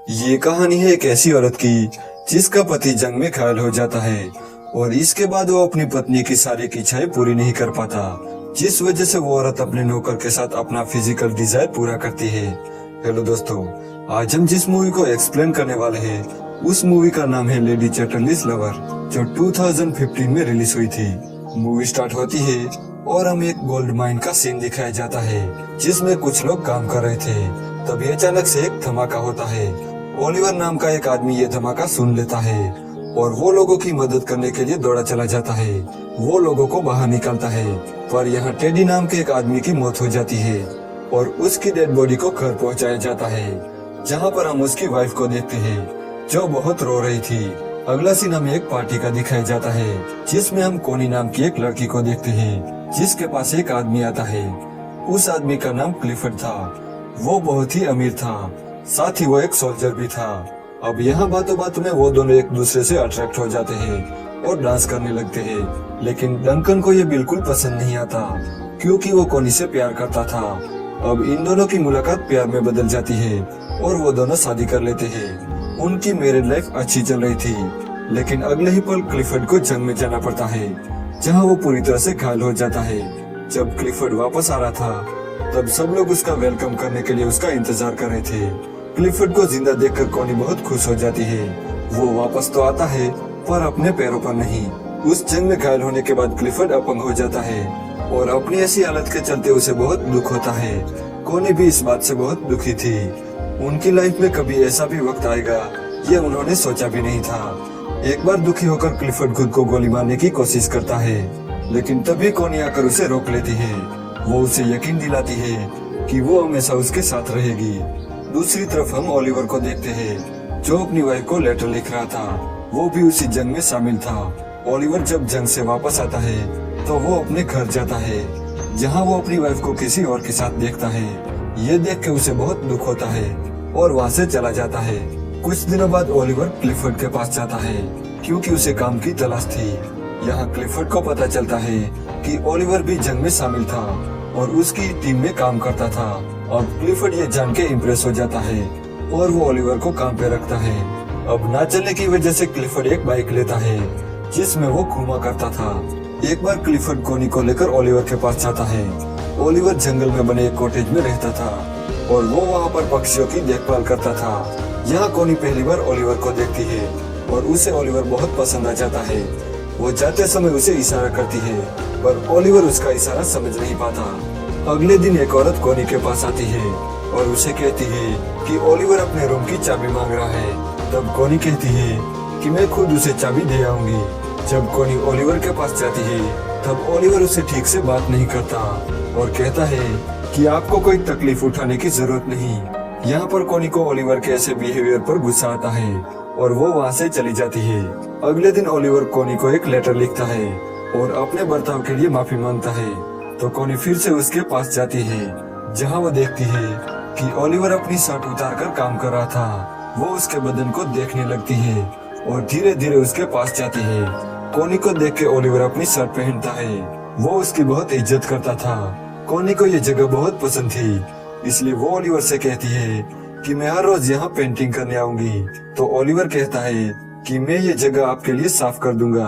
ये कहानी है एक ऐसी औरत की जिसका पति जंग में घायल हो जाता है और इसके बाद वो अपनी पत्नी की सारी इच्छाएं पूरी नहीं कर पाता, जिस वजह से वो औरत अपने नौकर के साथ अपना फिजिकल डिजायर पूरा करती है। हेलो दोस्तों, आज हम जिस मूवी को एक्सप्लेन करने वाले हैं उस मूवी का नाम है लेडी चैटरलीज लवर, जो 2015 में रिलीज हुई थी। मूवी स्टार्ट होती है और हमें एक गोल्ड माइन का सीन दिखाया जाता है जिसमें कुछ लोग काम कर रहे थे। तभी अचानक से एक धमाका होता है। ओलिवर नाम का एक आदमी ये धमाका सुन लेता है और वो लोगों की मदद करने के लिए दौड़ा चला जाता है। वो लोगों को बाहर निकालता है, पर यहाँ टेडी नाम के एक आदमी की मौत हो जाती है और उसकी डेड बॉडी को घर पहुँचाया जाता है, जहाँ पर हम उसकी वाइफ को देखते हैं जो बहुत रो रही थी। अगला सीन हमें एक पार्टी का दिखाया जाता है जिसमें हम कोनी नाम की एक लड़की को देखते हैं जिसके पास एक आदमी आता है। उस आदमी का नाम क्लिफर्ड था। वो बहुत ही अमीर था, साथ ही वो एक सोल्जर भी था। अब यहाँ बातों बातों में वो दोनों एक दूसरे से अट्रैक्ट हो जाते हैं और डांस करने लगते हैं, लेकिन डंकन को ये बिल्कुल पसंद नहीं आता क्योंकि वो कोनी से प्यार करता था। अब इन दोनों की मुलाकात प्यार में बदल जाती है और वो दोनों शादी कर लेते हैं। उनकी मैरिड लाइफ अच्छी चल रही थी, लेकिन अगले ही पल क्लिफर्ड को जंग में जाना पड़ता है जहाँ वो पूरी तरह से घायल हो जाता है। जब क्लिफर्ड वापस आ रहा था तब सब लोग उसका वेलकम करने के लिए उसका इंतजार कर रहे थे। क्लिफर्ड को जिंदा देखकर कोनी बहुत खुश हो जाती है। वो वापस तो आता है पर अपने पैरों पर नहीं। उस जंग में घायल होने के बाद क्लिफर्ड अपंग हो जाता है और अपनी ऐसी हालत के चलते उसे बहुत दुख होता है। कोनी भी इस बात से बहुत दुखी थी। उनकी लाइफ में कभी ऐसा भी वक्त आएगा ये उन्होंने सोचा भी नहीं था। एक बार दुखी होकर क्लिफर्ड खुद को गोली मारने की कोशिश करता है, लेकिन तभी कोनी आकर उसे रोक लेती है। वो उसे यकीन दिलाती है कि वो हमेशा उसके साथ रहेगी। दूसरी तरफ हम ओलिवर को देखते हैं जो अपनी वाइफ को लेटर लिख रहा था। वो भी उसी जंग में शामिल था। ओलिवर जब जंग से वापस आता है तो वो अपने घर जाता है जहाँ वो अपनी वाइफ को किसी और के साथ देखता है। ये देख के उसे बहुत दुख होता है और वहाँ से चला जाता है। कुछ दिनों बाद ओलिवर क्लिफर्ड के पास जाता है क्योंकि उसे काम की तलाश थी। यहाँ क्लिफर्ड को पता चलता है कि ओलिवर भी जंग में शामिल था और उसकी टीम में काम करता था। अब क्लिफर्ड ये जान के इम्प्रेस हो जाता है और वो ओलिवर को काम पे रखता है। अब ना चलने की वजह से क्लिफर्ड एक बाइक लेता है जिसमें वो घूमा करता था। एक बार क्लिफर्ड कोनी को लेकर ओलिवर के पास जाता है। ओलिवर जंगल में बने एक कॉटेज में रहता था और वो वहाँ पर पक्षियों की देखभाल करता था। यहाँ कोनी पहली बार ओलिवर को देखती है और उसे ओलिवर बहुत पसंद आ जाता है। वो जाते समय उसे इशारा करती है पर ओलिवर उसका इशारा समझ नहीं पाता। अगले दिन एक औरत कोनी के पास आती है और उसे कहती है कि ओलिवर अपने रूम की चाबी मांग रहा है। तब कोनी कहती है कि मैं खुद उसे चाबी दे आऊंगी। जब कोनी ओलिवर के पास जाती है तब ओलिवर उसे ठीक से बात नहीं करता और कहता है कि आपको कोई तकलीफ उठाने की जरूरत नहीं। यहाँ पर कोनी को ओलिवर के ऐसे बिहेवियर पर गुस्सा आता है और वो वहाँ से चली जाती है। अगले दिन ओलिवर कोनी को एक लेटर लिखता है और अपने बर्ताव के लिए माफी मांगता है। तो कोनी फिर से उसके पास जाती है जहाँ वो देखती है कि ओलिवर अपनी शर्ट उतार कर काम कर रहा था। वो उसके बदन को देखने लगती है और धीरे धीरे उसके पास जाती है। कोनी को देख के ओलिवर अपनी शर्ट पहनता है। वो उसकी बहुत इज्जत करता था। कोनी को ये जगह बहुत पसंद थी, इसलिए वो ओलिवर से कहती है कि मैं हर रोज यहाँ पेंटिंग करने आऊंगी। तो ओलिवर कहता है कि मैं ये जगह आपके लिए साफ कर दूंगा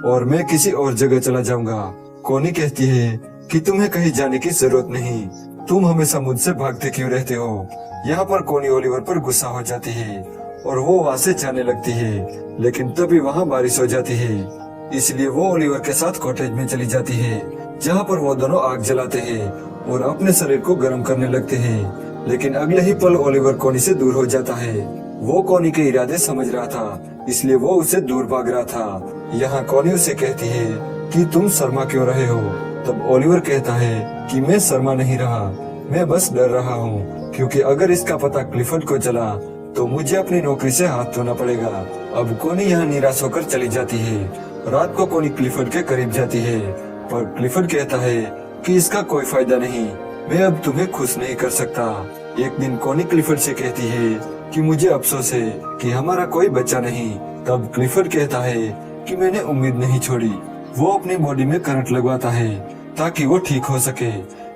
और मैं किसी और जगह चला जाऊंगा। कोनी कहती है कि तुम्हें कहीं जाने की जरूरत नहीं, तुम हमेशा मुझसे भागते क्यों रहते हो। यहाँ पर कोनी ओलिवर पर गुस्सा हो जाती है और वो वहाँ से जाने लगती है, लेकिन तभी वहाँ बारिश हो जाती है। इसलिए वो ओलिवर के साथ कॉटेज में चली जाती है जहाँ पर वो दोनों आग जलाते हैं और अपने शरीर को गर्म करने लगते हैं। लेकिन अगले ही पल ओलिवर कोनी से दूर हो जाता है। वो कोनी के इरादे समझ रहा था, इसलिए वो उसे दूर भाग रहा था। यहाँ कोनी उसे कहती है कि तुम शर्मा क्यों रहे हो। तब ओलिवर कहता है कि मैं शर्मा नहीं रहा, मैं बस डर रहा हूँ क्योंकि अगर इसका पता क्लिफर्ड को चला तो मुझे अपनी नौकरी से हाथ धोना पड़ेगा। अब कोनी यहाँ निराश होकर चली जाती है। रात को कोनी क्लिफर्ड के करीब जाती है पर क्लिफर्ड कहता है कि इसका कोई फायदा नहीं, मैं अब तुम्हें खुश नहीं कर सकता। एक दिन कोनी क्लिफर्ड से कहती है कि मुझे अफसोस है कि हमारा कोई बच्चा नहीं। तब क्लिफर्ड कहता है कि मैंने उम्मीद नहीं छोड़ी। वो अपनी बॉडी में करंट लगवाता है ताकि वो ठीक हो सके,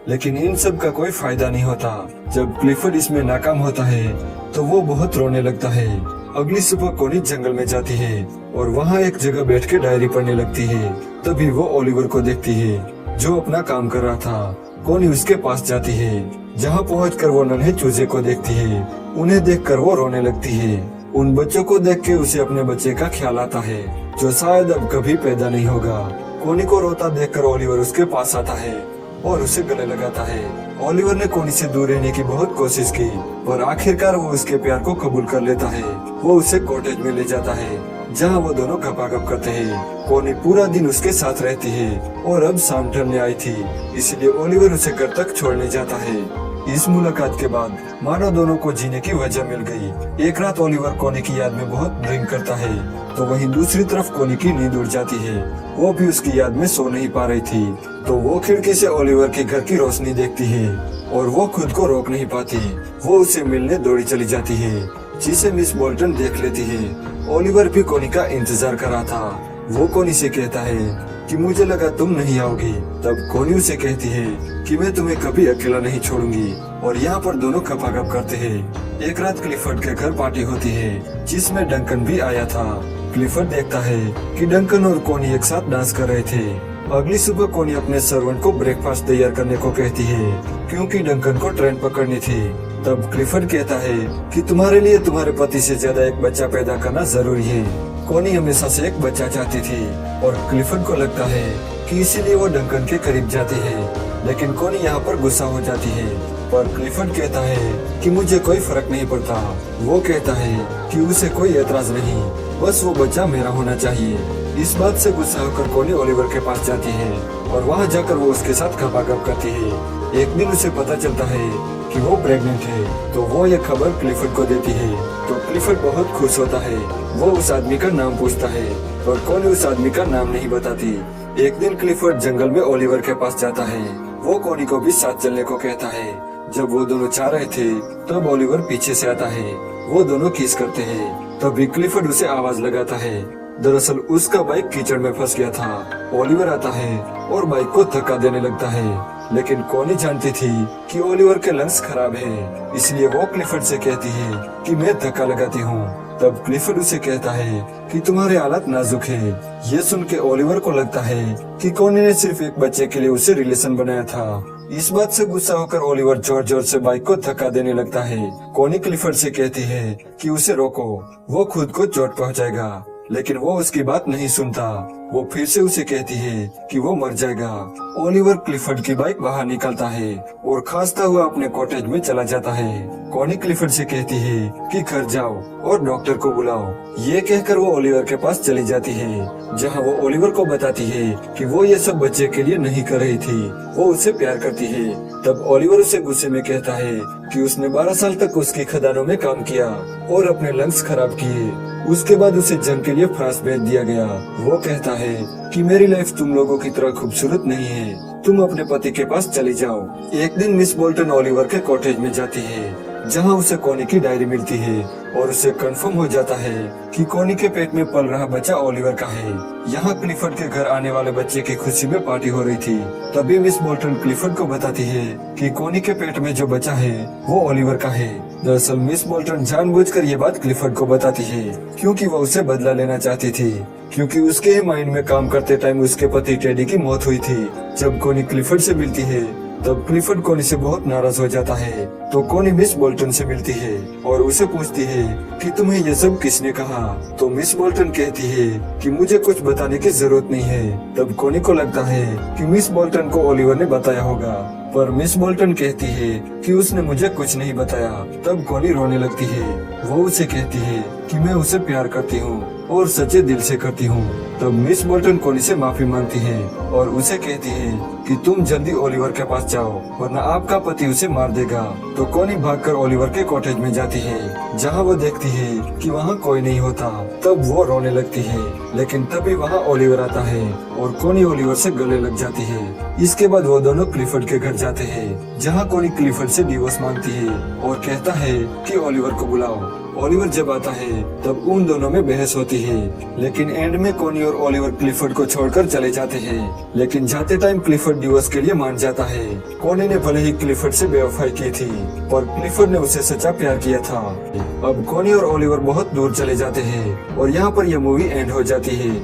लेकिन इन सब का कोई फायदा नहीं होता। जब क्लिफर्ड इसमें नाकाम होता है तो वो बहुत रोने लगता है। अगली सुबह कोनी जंगल में जाती है और वहाँ एक जगह बैठ के डायरी पढ़ने लगती है। तभी वो ओलिवर को देखती है जो अपना काम कर रहा था। कोनी उसके पास जाती है, जहाँ पहुंचकर वो नन्हे चूजे को देखती है। उन्हें देखकर वो रोने लगती है। उन बच्चों को देख के उसे अपने बच्चे का ख्याल आता है जो शायद अब कभी पैदा नहीं होगा। कोनी को रोता देखकर ओलिवर उसके पास आता है और उसे गले लगाता है। ओलिवर ने कोनी से दूर रहने की बहुत कोशिश की पर आखिरकार वो उसके प्यार को कबूल कर लेता है। वो उसे कॉटेज में ले जाता है जहाँ वो दोनों गपागप करते हैं। कोनी पूरा दिन उसके साथ रहती है और अब शाम ढलने आई थी, इसलिए ओलिवर उसे घर तक छोड़ने जाता है। इस मुलाकात के बाद मानो दोनों को जीने की वजह मिल गई। एक रात ओलिवर कोनी की याद में बहुत ड्रिंक करता है तो वहीं दूसरी तरफ कोनी की नींद उड़ जाती है। वो भी उसकी याद में सो नहीं पा रही थी तो वो खिड़की से ओलिवर के घर की रोशनी देखती है और वो खुद को रोक नहीं पाती। वो उसे मिलने दौड़ी चली जाती है जिसे मिस बोल्टन देख लेती है। ओलिवर भी कोनी का इंतजार कर रहा था। वो कोनी से कहता है कि मुझे लगा तुम नहीं आओगी। तब कोनी उसे कहती है कि मैं तुम्हें कभी अकेला नहीं छोड़ूंगी और यहाँ पर दोनों खपाखप करते हैं। एक रात क्लिफर्ड के घर पार्टी होती है जिसमें डंकन भी आया था। क्लिफर्ड देखता है कि डंकन और कोनी एक साथ डांस कर रहे थे। अगली सुबह कोनी अपने सर्वेंट को ब्रेकफास्ट तैयार करने को कहती है क्योंकि डंकन को ट्रेन पकड़नी थी। तब क्लिफर्ड कहता है कि तुम्हारे लिए तुम्हारे पति से ज्यादा एक बच्चा पैदा करना जरूरी है। कोनी हमेशा से एक बच्चा चाहती थी और क्लिफर्ड को लगता है कि इसीलिए वो डंकन के करीब जाती है। लेकिन कोनी यहाँ पर गुस्सा हो जाती है पर क्लिफर्ड कहता है कि मुझे कोई फर्क नहीं पड़ता। वो कहता है कि उसे कोई एतराज नहीं, बस वो बच्चा मेरा होना चाहिए। इस बात से गुस्सा होकर कोनी ओलिवर के पास जाती है और वहाँ जाकर वो उसके साथ खपाखप करती है। एक दिन उसे पता चलता है कि वो प्रेग्नेंट है तो वो ये खबर क्लिफर्ड को देती है तो क्लिफर्ड बहुत खुश होता है। वो उस आदमी का नाम पूछता है और कोनी उस आदमी का नाम नहीं बताती। एक दिन क्लिफर्ड जंगल में ओलिवर के पास जाता है। वो कोनी को भी साथ चलने को कहता है। जब वो दोनों चाह रहे थे तब ओलिवर पीछे से आता है। वो दोनों किस करते हैं तभी क्लिफर्ड उसे आवाज लगाता है। दरअसल उसका बाइक कीचड़ में फंस गया था। ओलिवर आता है और बाइक को धक्का देने लगता है लेकिन कोनी जानती थी कि ओलिवर के लंग्स खराब है, इसलिए वो क्लिफर्ड से कहती है कि मैं धक्का लगाती हूँ। तब क्लिफर्ड उसे कहता है कि तुम्हारे हालत नाजुक है। ये सुन के ओलिवर को लगता है कि कोनी ने सिर्फ एक बच्चे के लिए उसे रिलेशन बनाया था। इस बात से गुस्सा होकर ओलिवर जोर जोर से बाइक को धक्का देने लगता है। कोनी क्लिफर्ड से कहती है कि उसे रोको, वो खुद को चोट पहुँचाएगा, लेकिन वो उसकी बात नहीं सुनता। वो फिर से उसे कहती है कि वो मर जाएगा। ओलिवर क्लिफर्ड की बाइक बाहर निकालता है और खांसता हुआ अपने कॉटेज में चला जाता है। कोनी क्लिफर्ड से कहती है कि घर जाओ और डॉक्टर को बुलाओ। ये कहकर वो ओलिवर के पास चली जाती है जहां वो ओलिवर को बताती है कि वो ये सब बच्चे के लिए नहीं कर रही थी, वो उससे प्यार करती है। तब ओलिवर उसे गुस्से में कहता है कि उसने 12 साल तक उसकी खदानों में काम किया और अपने लंग्स खराब किए। उसके बाद उसे जंग के लिए फ्रांस भेज दिया गया। वो कहता है कि मेरी लाइफ तुम लोगों की तरह खूबसूरत नहीं है, तुम अपने पति के पास चली जाओ। एक दिन मिस बोल्टन ओलिवर के कॉटेज में जाती है जहां उसे कोनी की डायरी मिलती है और उसे कंफर्म हो जाता है कि कोनी के पेट में पल रहा बच्चा ओलिवर का है। यहाँ क्लिफर्ड के घर आने वाले बच्चे की खुशी में पार्टी हो रही थी। तभी मिस बोल्टन क्लिफर्ड को बताती है कि कोनी के पेट में जो बच्चा है वो ओलिवर का है। दरअसल मिस बोल्टन जानबूझकर ये बात क्लिफर्ड को बताती है क्योंकि वो उसे बदला लेना चाहती थी, क्योंकि उसके ही माइंड में काम करते टाइम उसके पति टेडी की मौत हुई थी। जब कोनी क्लिफर्ड से मिलती है तब क्लिफर्ड कोनी से बहुत नाराज हो जाता है। तो कोनी मिस बोल्टन से मिलती है और उसे पूछती है कि तुम्हें ये सब किसने कहा। तो मिस बोल्टन कहती है कि मुझे कुछ बताने की जरूरत नहीं है। तब कोनी को लगता है कि मिस बोल्टन को ओलिवर ने बताया होगा, पर मिस बोल्टन कहती है कि उसने मुझे कुछ नहीं बताया। तब कोनी रोने लगती है। वो उसे कहती है कि मैं उसे प्यार करती हूँ और सच्चे दिल से करती हूँ। तब मिस बोल्टन कोनी से माफी मांगती है और उसे कहती है कि तुम जल्दी ओलिवर के पास जाओ वरना आपका पति उसे मार देगा। तो कोनी भागकर ओलिवर के कॉटेज में जाती है जहाँ वो देखती है कि वहाँ कोई नहीं होता। तब वो रोने लगती है, लेकिन तभी वहाँ ओलिवर आता है और कोनी ओलिवर से गले लग जाती है। इसके बाद वो दोनों क्लिफर्ड के घर जाते हैं जहाँ कोनी क्लिफर्ड से डिवोर्स मांगती है और कहता है कि ओलिवर को बुलाओ। ओलिवर जब आता है तब उन दोनों में बहस होती है, लेकिन एंड में कॉनी और ओलिवर क्लिफर्ड को छोड़कर चले जाते हैं। लेकिन जाते टाइम क्लिफर्ड डिवोर्स के लिए मान जाता है। कॉनी ने भले ही क्लिफर्ड से बेवफाई की थी, पर क्लिफर्ड ने उससे सच्चा प्यार किया था। अब कॉनी और ओलिवर बहुत दूर चले जाते हैं और यहाँ पर यह मूवी एंड हो जाती है।